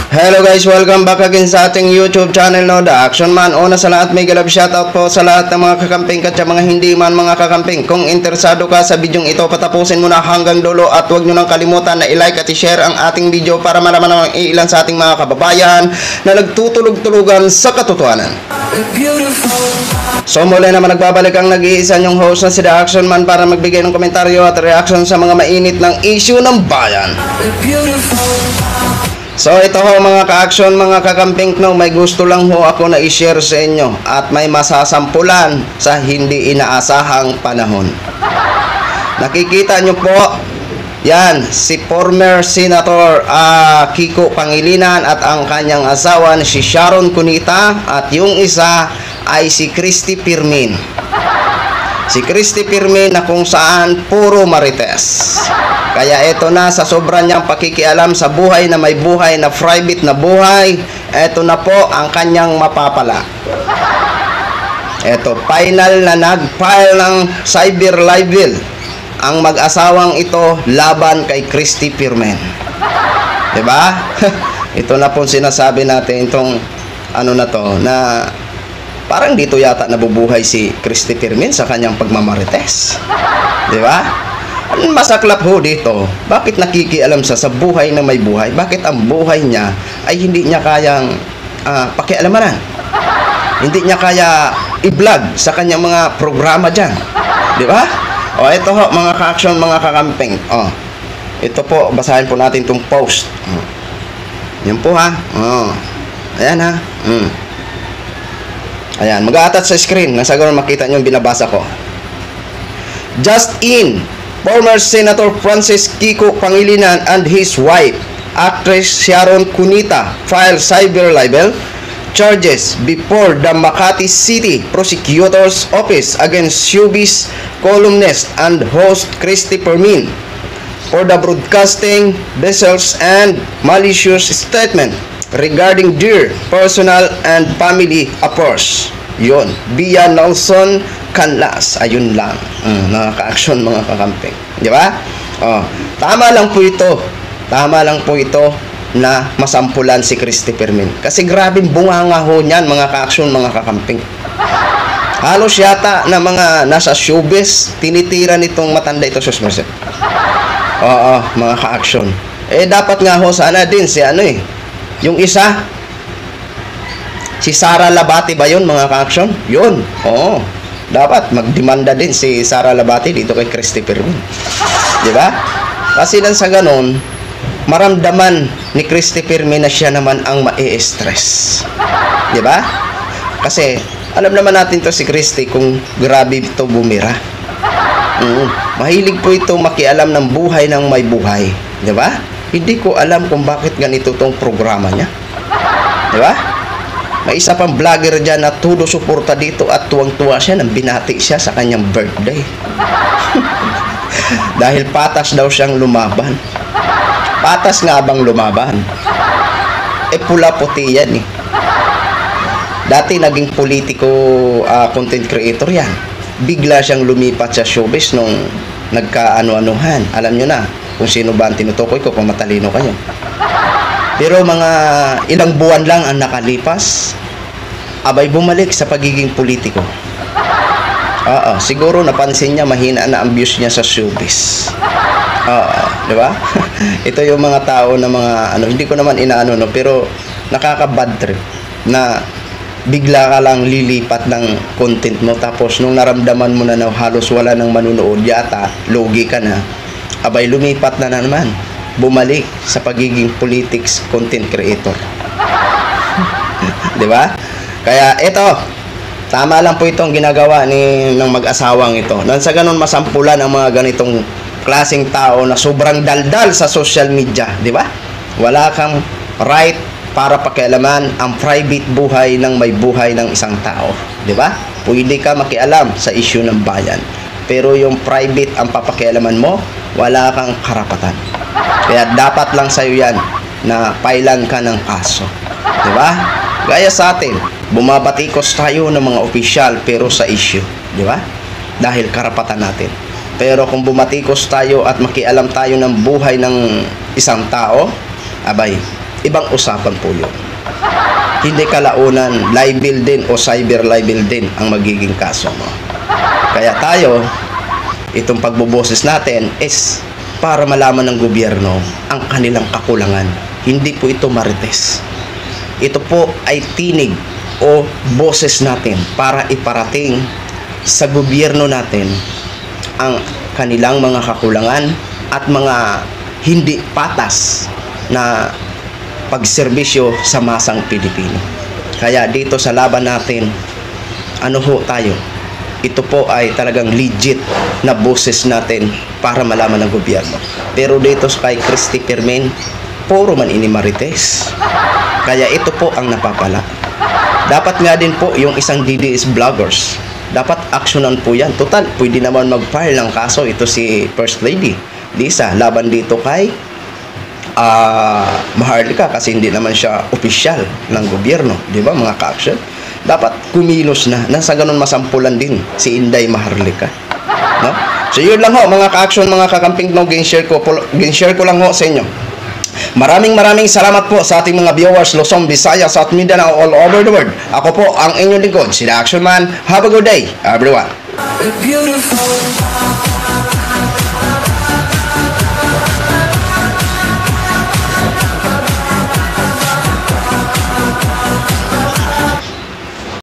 Hello guys, welcome back again sa ating YouTube channel, no, The Action Man. Una sa lahat, may galab shoutout po sa lahat ng mga kakamping at sa mga hindi man mga kakamping. Kung interesado ka sa bidyong ito, patapusin mo na hanggang dulo at huwag nyo nang kalimutan na i-like at i-share ang ating video para malaman ng ilan sa ating mga kababayan na nagtutulog-tulugan sa katotohanan. So muli naman nagbabalik ang nag-iisa nyong host na si The Action Man para magbigay ng komentaryo at reaction sa mga mainit ng issue ng bayan. So ito ho mga ka-action, mga kakamping, no, may gusto lang ho ako na i-share sa inyo at may masasampulan sa hindi inaasahang panahon. Nakikita nyo po, yan, si former Senator Kiko Pangilinan at ang kanyang asawa na si Sharon Cunita at yung isa ay si Christy Pirmin. Si Christy Pirmin na kung saan puro marites. Kaya ito na, sa sobra niyang pakikialam sa buhay na may buhay na private na buhay, ito na po ang kanyang mapapala. Ito, final na nag-file ng cyber libel ang mag-asawang ito laban kay Christy Pirmin. Diba? Ito na po sinasabi natin itong ano na to, na parang dito yata nabubuhay si Christy Pirmin sa kanyang pagmamarites. Diba? Ang masaklap ho dito, bakit nakikialam sa buhay na may buhay? Bakit ang buhay niya ay hindi niya kayang pakialamanan? Hindi niya kaya i-vlog sa kanyang mga programa dyan. Di ba? O ito ho, mga ka-action, mga kakamping. O, ito po, basahin po natin itong post. O, yan po ha. O, ayan ha. Ayan, mag-a-attach sa screen. Nasa ganoon makita nyo yung binabasa ko. Just in, former Senator Francis Kiko Pangilinan and his wife, actress Sharon Cunita, filed cyber libel charges before the Makati City Prosecutor's Office against showbiz columnist and host Christy Pirmin for the broadcasting vessels and malicious statement regarding their personal and family affairs. Yun, via Nelson Canlas. Ayun lang, mga ka-action, mga kakamping. Di ba? Oh, tama lang po ito. Tama lang po ito na masampulan si Christy Pirmin. Kasi grabing bunganga ho niyan, mga ka-action, mga kakamping. Halos yata na mga nasa showbiz, tinitira nitong matanda ito, susmerse. Oo, mga ka-action. Eh, dapat nga ho sana din si ano eh, yung isa, si Sara Labati ba yun, mga ka-action? Yun, oo. Dapat magdemanda din si Sara Labati dito kay Christy Pirmin. Diba? Kasi lang sa ganon, maramdaman ni Christy Pirmin na siya naman ang ma-e-stress. Diba? Kasi, alam naman natin to si Christy kung grabe ito bumira. Mahilig po ito makialam ng buhay ng may buhay. Diba? Hindi ko alam kung bakit ganito tong programa niya. Diba? May isa pang vlogger dyan na todo suporta dito at tuwang-tuwa siya nang binati siya sa kanyang birthday. Dahil patas daw siyang lumaban. Patas nga bang lumaban? Eh pula-puti yan eh. Dati naging politiko, content creator yan. Bigla siyang lumipat sa showbiz nung nagkaano-anuhan. Alam nyo na kung sino ba ang tinutukoy ko, kung matalino kayo. Pero mga ilang buwan lang ang nakalipas, abay bumalik sa pagiging politiko. Siguro napansin niya mahina na ang views niya sa showbiz. Di ba? Ito yung mga tao na mga ano, hindi ko naman inaano, no, pero nakaka-bad trip na bigla ka lang lilipat ng content mo, tapos nung naramdaman mo na halos wala nang manunood, yata logi ka na, abay lumipat na naman, bumalik sa pagiging politics content creator. Di ba? Kaya ito, tama lang po itong ginagawa ng mag-asawang ito. Nang sa ganun masampulan ang mga ganitong klaseng tao na sobrang daldal sa social media, di ba? Wala kang right para pakialaman ang private buhay ng may buhay ng isang tao, di ba? Pwede ka makialam sa issue ng bayan, pero yung private ang papakialaman mo, wala kang karapatan. Kaya dapat lang sa'yo yan na pailan ka ng kaso. Diba? Gaya sa atin, bumabatikos tayo ng mga opisyal pero sa issue. Diba? Dahil karapatan natin. Pero kung bumatikos tayo at makialam tayo ng buhay ng isang tao, abay, ibang usapan po yun. Hindi kalaunan, libel din o cyber libel din ang magiging kaso mo. Kaya tayo, itong pagbuboses natin is para malaman ng gobyerno ang kanilang kakulangan. Hindi po ito marites. Ito po ay tinig o boses natin para iparating sa gobyerno natin ang kanilang mga kakulangan at mga hindi patas na pagserbisyo sa masang Pilipino. Kaya dito sa laban natin, ano ho tayo? Ito po ay talagang legit na boses natin para malaman ng gobyerno. Pero dito kay Christy Fermin, puro man ini marites. Kaya ito po ang napapala. Dapat nga din po yung isang DDS vloggers, dapat aksyonan po yan. Total, pwede naman mag-file ng kaso ito si First Lady Lisa laban dito kay Maharlika kasi hindi naman siya opisyal ng gobyerno, di ba mga ka-action? Dapat kumilos na, nasa ganun masampulan din si Inday Maharlika, no? So yun lang ho mga ka-action, mga kakamping, no, gin-share ko lang ho sa inyo. Maraming salamat po sa ating mga viewers Luzon, Visayas at Mindanao, all over the world. Ako po ang inyong lingkod, si The Action Man. Have a good day, everyone. Beautiful.